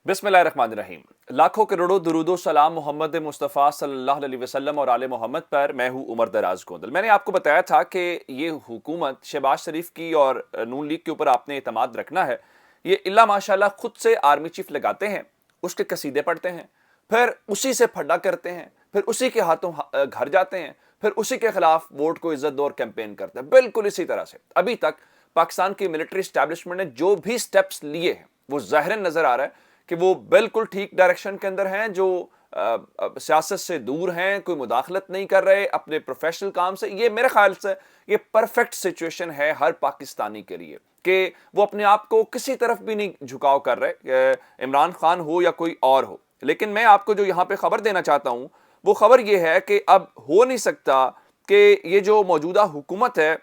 बिस्मिल्लाहिर्रहमानिर्रहीम। लाखों करोड़ों दुरूदो सलाम मोहम्मद मुस्तफ़ा सल्लल्लाहु अलैहि वसल्लम और आले मोहम्मद पर। मैं हूँ उमर दराज गोंदल। मैंने आपको बताया था कि ये हुकूमत शहबाज शरीफ की और नून लीग के ऊपर आपने एतमाद रखना है। ये इल्ला माशाल्लाह खुद से आर्मी चीफ लगाते हैं, उसके कसीदे पढ़ते हैं, फिर उसी से फड्डा करते हैं, फिर उसी के हाथों घर जाते हैं, फिर उसी के खिलाफ वोट को इज्जत दो और कैंपेन करते हैं। बिल्कुल इसी तरह से अभी तक पाकिस्तान की मिलिट्री एस्टैब्लिशमेंट ने जो भी स्टेप्स लिए हैं वो ज़ाहिरन नजर आ रहा है कि वो बिल्कुल ठीक डायरेक्शन के अंदर हैं, जो सियासत से दूर हैं, कोई मुदाखलत नहीं कर रहे अपने प्रोफेशनल काम से। ये मेरे ख्याल से ये परफेक्ट सिचुएशन है हर पाकिस्तानी के लिए कि वो अपने आप को किसी तरफ भी नहीं झुकाव कर रहे, इमरान खान हो या कोई और हो। लेकिन मैं आपको जो यहाँ पे खबर देना चाहता हूँ वो खबर ये है कि अब हो नहीं सकता कि ये जो मौजूदा हुकूमत है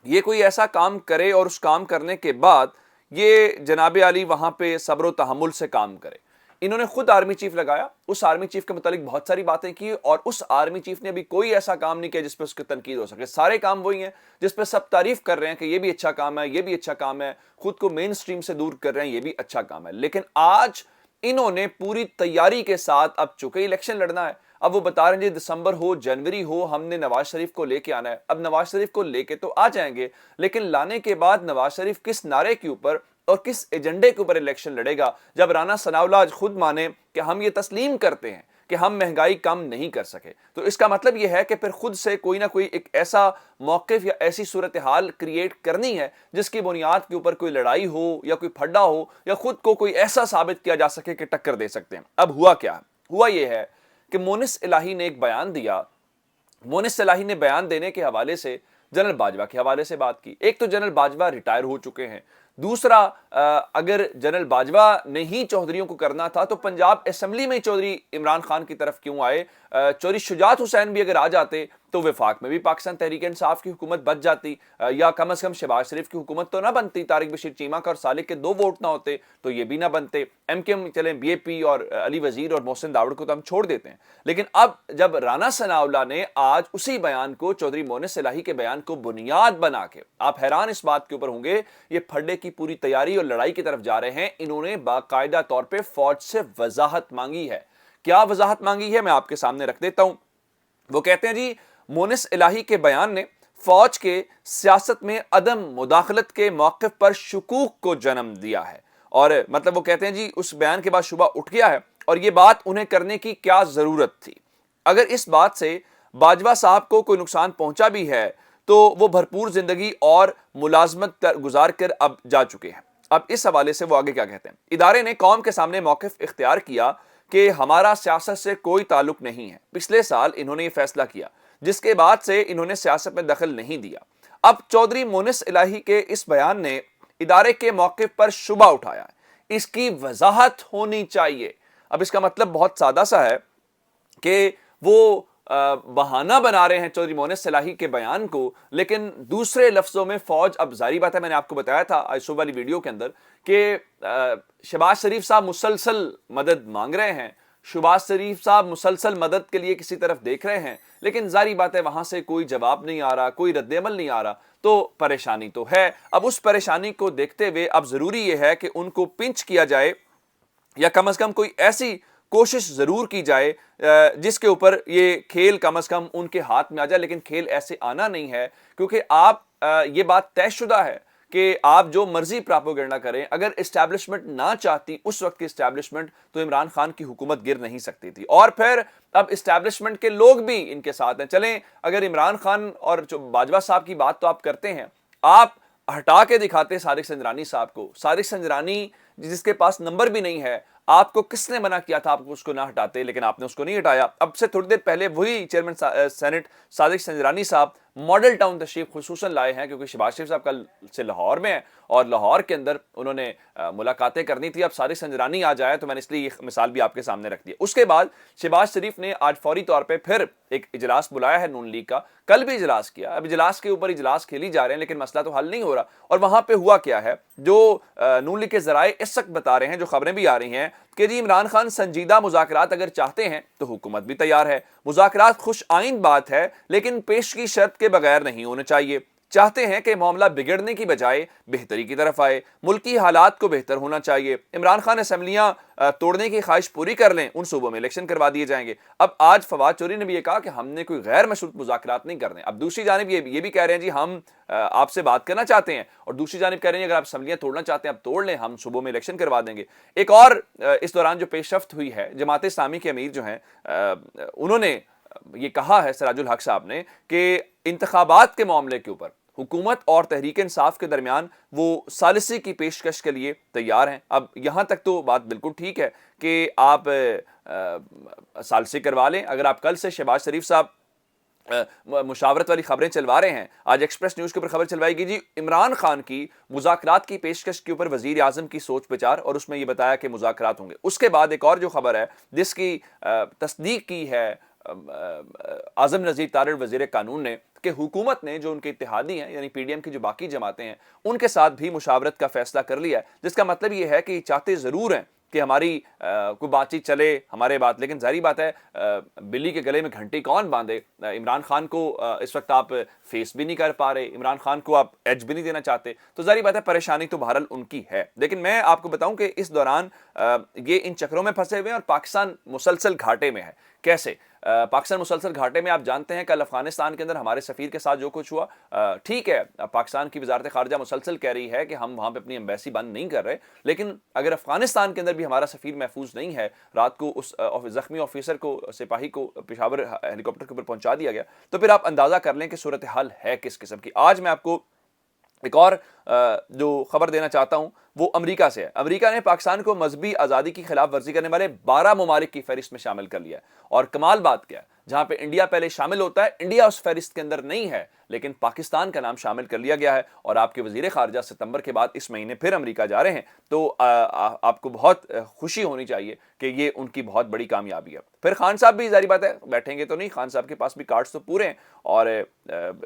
ये कोई ऐसा काम करे और उस काम करने के बाद ये जनाब अली वहां पे सब्र तहम्मुल से काम करे। इन्होंने खुद आर्मी चीफ लगाया, उस आर्मी चीफ के मुतालिक बहुत सारी बातें की और उस आर्मी चीफ ने अभी कोई ऐसा काम नहीं किया जिस पे उसकी तनकीद हो सके। सारे काम वही हैं जिस पे सब तारीफ कर रहे हैं कि ये भी अच्छा काम है, ये भी अच्छा काम है, खुद को मेन स्ट्रीम से दूर कर रहे हैं, ये भी अच्छा काम है। लेकिन आज इन्होंने पूरी तैयारी के साथ, अब चूंकि इलेक्शन लड़ना है, अब वो बता रहे हैं जी दिसंबर हो जनवरी हो हमने नवाज शरीफ को लेके आना है। अब नवाज शरीफ को लेके तो आ जाएंगे, लेकिन लाने के बाद नवाज शरीफ किस नारे के ऊपर और किस एजेंडे के ऊपर इलेक्शन लड़ेगा? जब राना सनाउल्लाह आज खुद माने कि हम ये तस्लीम करते हैं कि हम महंगाई कम नहीं कर सके, तो इसका मतलब यह है कि फिर खुद से कोई ना कोई एक ऐसा मौक़िफ़ या ऐसी सूरत हाल क्रिएट करनी है जिसकी बुनियाद के ऊपर कोई लड़ाई हो या कोई फड्डा हो या खुद को कोई ऐसा साबित किया जा सके कि टक्कर दे सकते हैं। अब हुआ क्या? हुआ यह है कि मोनिस इलाही ने एक बयान दिया। मोनिस इलाही ने बयान देने के हवाले से जनरल बाजवा के हवाले से बात की। एक तो जनरल बाजवा रिटायर हो चुके हैं, दूसरा अगर जनरल बाजवा ने ही चौधरियों को करना था तो पंजाब असेंबली में चौधरी इमरान खान की तरफ क्यों आए? चौधरी शुजात हुसैन भी अगर आ जाते तो वफाक में भी पाकिस्तान तहरीक इंसाफ की हुकूमत बच जाती, या कम अज कम शहबाज शरीफ की हुकूमत तो ना बनती, तारिक बशीर चीमा का और सालिक के 2 वोट ना होते तो ये भी ना बनते। एमकेएम चले बीएपी और अली वजीर और मोहसिन दावड़ को तो हम छोड़ देते हैं। लेकिन अब जब राना सनाउल्लाह ने आज उसी बयान को, चौधरी मोनिस इलाही के बयान को बुनियाद बना के, आप हैरान इस बात के ऊपर होंगे, ये फड्डे की पूरी तैयारी और लड़ाई की तरफ जा रहे हैं। इन्होंने बाकायदा तौर पर फौज से वजाहत मांगी है। क्या वजाहत मांगी है मैं आपके सामने रख देता हूं। वो कहते हैं जी मोनिस इलाही के बयान ने फौज के सियासत में अदम मुदाखलत के मौक़िफ़ पर शुकूक को जन्म दिया है। और मतलब वो कहते हैं जी उस बयान के बाद शुबा उठ गया है और ये बात उन्हें करने की क्या जरूरत थी। अगर इस बात से बाजवा साहब को कोई नुकसान पहुंचा भी है तो वो भरपूर जिंदगी और मुलाजमत गुजार कर अब जा चुके हैं। अब इस हवाले से वो आगे क्या कहते हैं? इदारे ने कौम के सामने मौक़िफ़ इख्तियार किया कि हमारा सियासत से कोई ताल्लुक नहीं है। पिछले साल इन्होंने ये फैसला किया जिसके बाद से इन्होंने सियासत में दखल नहीं दिया। अब चौधरी मोनिस इलाही के इस बयान ने इदारे के मौक़िफ़ पर शुबा उठाया है। इसकी वजाहत होनी चाहिए। अब इसका मतलब बहुत सादा सा है कि वो बहाना बना रहे हैं चौधरी मोनिस इलाही के बयान को, लेकिन दूसरे लफ्जों में फौज, अब जारी बात है, मैंने आपको बताया था आज सुबह वाली वीडियो के अंदर कि शहबाज शरीफ साहब मुसलसल मदद मांग रहे हैं, शहबाज शरीफ साहब मुसलसल मदद के लिए किसी तरफ देख रहे हैं, लेकिन जारी बात है वहां से कोई जवाब नहीं आ रहा, कोई रद्द-ए-अमल नहीं आ रहा, तो परेशानी तो है। अब उस परेशानी को देखते हुए अब जरूरी यह है कि उनको पिंच किया जाए या कम अज कम कोई ऐसी कोशिश जरूर की जाए जिसके ऊपर ये खेल कम अज कम उनके हाथ में आ जाए। लेकिन खेल ऐसे आना नहीं है, क्योंकि आप ये बात तयशुदा है कि आप जो मर्जी प्रोपेगेंडा करें, अगर इस्टेब्लिशमेंट ना चाहती उस वक्त की इस्टेब्लिशमेंट, तो इमरान खान की हुकूमत गिर नहीं सकती थी। और फिर अब इस्टेब्लिशमेंट के लोग भी इनके साथ हैं। चलें, अगर इमरान खान और जो बाजवा साहब की बात तो आप करते हैं, आप हटा के दिखाते सादिक संजरानी साहब को। सादिक संजरानी जिसके पास नंबर भी नहीं है, आपको किसने मना किया था आपको उसको ना हटाते? लेकिन आपने उसको नहीं हटाया। अब से थोड़ी देर पहले वही चेयरमैन सेनेट सादिक संजरानी साहब मॉडल टाउन तशरीफ खुसूसन लाए हैं, क्योंकि शहबाज शरीफ साहब कल से लाहौर में है और लाहौर के अंदर उन्होंने मुलाकातें करनी थी। अब सादिक संजरानी आ जाए तो मैंने इसलिए ये मिसाल भी आपके सामने रख दी। उसके बाद शहबाज शरीफ ने आज फौरी तौर पर फिर एक इजलास बुलाया है नून लीग का, कल भी इजलास किया। अब इजलास के ऊपर इजलास खेली जा रहे हैं, लेकिन मसला तो हल नहीं हो रहा। और वहां पे हुआ क्या है, जो नून लीग के जराए इस वक्त बता रहे हैं, जो खबरें भी आ रही हैं कि जी इमरान खान संजीदा मुज़ाकरात अगर चाहते हैं तो हुकूमत भी तैयार है। मुज़ाकरात खुश आइंद बात है, लेकिन पेश की शर्त के बगैर नहीं होने चाहिए। چاہتے ہیں کہ معاملہ بگڑنے کی بجائے بہتری کی طرف آئے، ملکی حالات کو بہتر ہونا چاہیے۔ عمران خان اسمبلیاں توڑنے کی خواہش پوری کر لیں، ان صوبوں میں الیکشن کروا دیے جائیں گے۔ اب آج فواد چودھری نے بھی یہ کہا کہ ہم نے کوئی غیر مشروط مذاکرات نہیں کرنے۔ اب دوسری جانب یہ بھی کہہ رہے ہیں جی ہم آپ سے بات کرنا چاہتے ہیں، اور دوسری جانب کہہ رہے ہیں اگر آپ اسمبلیاں توڑنا چاہتے ہیں آپ توڑ لیں، ہم صوبوں میں الیکشن کروا دیں گے۔ ایک اور اس دوران جو پیش رفت ہوئی ہے، جماعت اسلامی کے امیر جو ہیں انہوں نے یہ کہا ہے، سراج الحق صاحب نے، کہ انتخابات کے معاملے کے اوپر حکومت اور تحریک انصاف کے درمیان وہ ثالثی کی پیشکش کے لیے تیار ہیں۔ اب یہاں تک تو بات بالکل ٹھیک ہے کہ آپ ثالثی کروا لیں۔ اگر آپ کل سے شہباز شریف صاحب مشاورت والی خبریں چلوا رہے ہیں، آج ایکسپریس نیوز کے اوپر خبر چلوائی گئی جی عمران خان کی مذاکرات کی پیشکش کے اوپر وزیر اعظم کی سوچ بچار، اور اس میں یہ بتایا کہ مذاکرات ہوں گے۔ اس کے بعد ایک اور جو خبر ہے جس کی تصدیق کی ہے اعظم نذیر تارڑ وزیر قانون نے، کہ حکومت نے جو ان کے اتحادی ہیں یعنی پی ڈی ایم کی جو باقی جماعتیں ہیں ان کے ساتھ بھی مشاورت کا فیصلہ کر لیا ہے، جس کا مطلب یہ ہے کہ یہ چاہتے ضرور ہیں کہ ہماری کوئی بات چیت چلے ہمارے بات، لیکن ظاہری بات ہے بلی کے گلے میں گھنٹی کون باندھے۔ عمران خان کو اس وقت آپ فیس بھی نہیں کر پا رہے، عمران خان کو آپ ایج بھی نہیں دینا چاہتے، تو ظاہری بات ہے پریشانی تو بہرحال ان کی ہے۔ لیکن میں آپ کو بتاؤں کہ اس دوران یہ ان چکروں میں پھنسے ہوئے ہیں اور پاکستان مسلسل گھاٹے میں ہے۔ کیسے؟ پاکستان مسلسل گھاٹے میں آپ جانتے ہیں کل افغانستان کے اندر ہمارے سفیر کے ساتھ جو کچھ ہوا، ٹھیک ہے پاکستان کی وزارت خارجہ مسلسل کہہ رہی ہے کہ ہم وہاں پہ اپنی ایمبیسی بند نہیں کر رہے، لیکن اگر افغانستان کے اندر بھی ہمارا سفیر محفوظ نہیں ہے، رات کو اس زخمی آفیسر کو، سپاہی کو پشاور ہیلی کاپٹر کے اوپر پہنچا دیا گیا، تو پھر آپ اندازہ کر لیں کہ صورتحال ہے کس قسم کی۔ آج میں آپ کو ایک اور جو خبر دینا چاہتا ہوں وہ امریکہ سے ہے۔ امریکہ نے پاکستان کو مذہبی آزادی کی خلاف ورزی کرنے والے 12 ممالک کی فہرست میں شامل کر لیا ہے، اور کمال بات کیا ہے، جہاں پہ انڈیا پہلے شامل ہوتا ہے، انڈیا اس فہرست کے اندر نہیں ہے، لیکن پاکستان کا نام شامل کر لیا گیا ہے، اور آپ کے وزیر خارجہ ستمبر کے بعد اس مہینے پھر امریکہ جا رہے ہیں، تو آپ کو بہت خوشی ہونی چاہیے کہ یہ ان کی بہت بڑی کامیابی ہے۔ پھر خان صاحب بھی ظاہری بات ہے بیٹھیں گے تو نہیں، خان صاحب کے پاس بھی کارڈز تو پورے ہیں، اور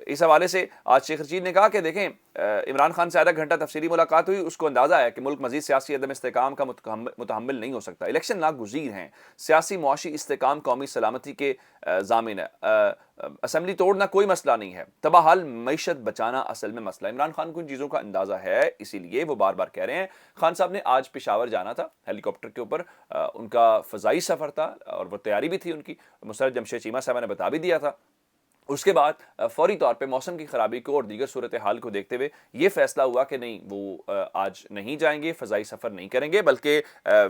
اس حوالے سے آج شیخ رشید نے کہا کہ دیکھیں عمران خان سے آدھا گھنٹہ تفصیلی ملاقات ہوئی، اس کو اندازہ ہے کہ ملک مزید سیاسی عدم استحکام کا متحمل نہیں ہو سکتا، الیکشن ناگزیر ہیں، سیاسی معاشی استحکام قومی سلامتی کے ضامن ہے، اسمبلی توڑنا کوئی مسئلہ نہیں ہے، تباہال معیشت بچانا اصل میں مسئلہ ہے۔ عمران خان کو ان چیزوں کا اندازہ ہے، اسی لیے وہ بار بار کہہ رہے ہیں۔ خان صاحب نے آج پشاور جانا تھا ہیلی کاپٹر کے اوپر، ان کا فضائی سفر تھا اور وہ تیاری بھی تھی ان کی، مسرت جمشید چیمہ صاحبہ نے بتا بھی دیا تھا۔ اس کے بعد فوری طور پہ موسم کی خرابی کو اور دیگر صورتحال کو دیکھتے ہوئے یہ فیصلہ ہوا کہ نہیں، وہ آج نہیں جائیں گے، فضائی سفر نہیں کریں گے، بلکہ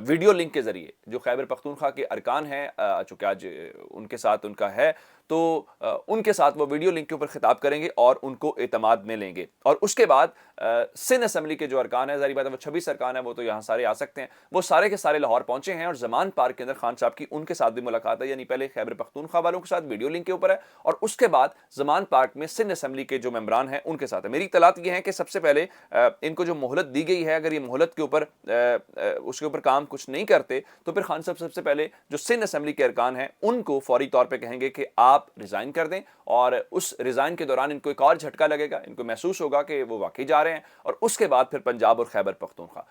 ویڈیو لنک کے ذریعے جو خیبر پختونخوا کے ارکان ہیں، چونکہ آج ان کے ساتھ ان کا ہے، تو ان کے ساتھ وہ ویڈیو لنک کے اوپر خطاب کریں گے اور ان کو اعتماد میں لیں گے۔ اور اس کے بعد سندھ اسمبلی کے جو ارکان ہیں، ظاہری بات ہے وہ 26 ارکان ہیں، وہ تو یہاں سارے آ سکتے ہیں، وہ سارے کے سارے لاہور پہنچے ہیں، اور زمان پارک کے اندر خان صاحب کی ان کے ساتھ بھی ملاقات ہے، یعنی پہلے خیبر پختونخوا والوں کے ساتھ ویڈیو لنک کے اوپر ہے، اور اس کے بعد زمان پارک میں سندھ اسمبلی کے جو ممبران ہیں ان کے ساتھ ہے۔ میری اطلاعات یہ ہیں کہ سب سے پہلے ان کو جو مہلت دی گئی ہے، اگر یہ مہلت کے اوپر اس کے اوپر کام کچھ نہیں کرتے تو پھر خان صاحب سب سے پہلے جو سندھ اسمبلی کے ارکان ہیں ان کو فوری طور پہ کہیں گے کہ آپ ریزائن کر دیں، اور اس ریزائن کے دوران ان کو ایک اور جھٹکا لگے گا، ان کو محسوس ہوگا کہ وہ واقعی جا رہے ہیں، اور اس کے بعد پھر پنجاب اور خیبر پختونخوا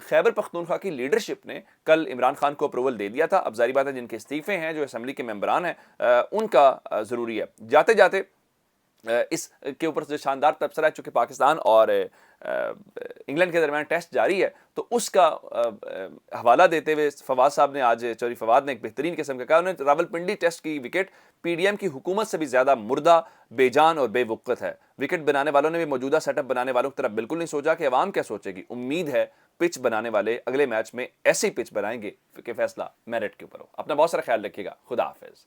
خیبر پختونخوا کی لیڈرشپ نے کل عمران خان کو اپروول دے دیا تھا۔ اب ظاہری بات ہے جن کے استعفے ہیں، جو اسمبلی کے ممبران ہیں، ان کا ضروری ہے جاتے جاتے اس کے اوپر سے شاندار تبصرہ ہے، چونکہ پاکستان اور انگلینڈ کے درمیان ٹیسٹ جاری ہے، تو اس کا حوالہ دیتے ہوئے فواد صاحب نے آج، چوری فواد نے ایک بہترین قسم کا کہا، انہوں نے راولپنڈی ٹیسٹ کی وکٹ پی ڈی ایم کی حکومت سے بھی زیادہ مردہ، بے جان اور بے وقت ہے۔ وکٹ بنانے والوں نے بھی موجودہ سیٹ اپ بنانے والوں کی طرف بالکل نہیں سوچا کہ عوام کیا سوچے گی۔ امید ہے پچ بنانے والے اگلے میچ میں ایسی پچ بنائیں گے کہ فیصلہ میرٹ کے اوپر ہو۔ اپنا بہت سارا خیال رکھیے گا، خدا حافظ۔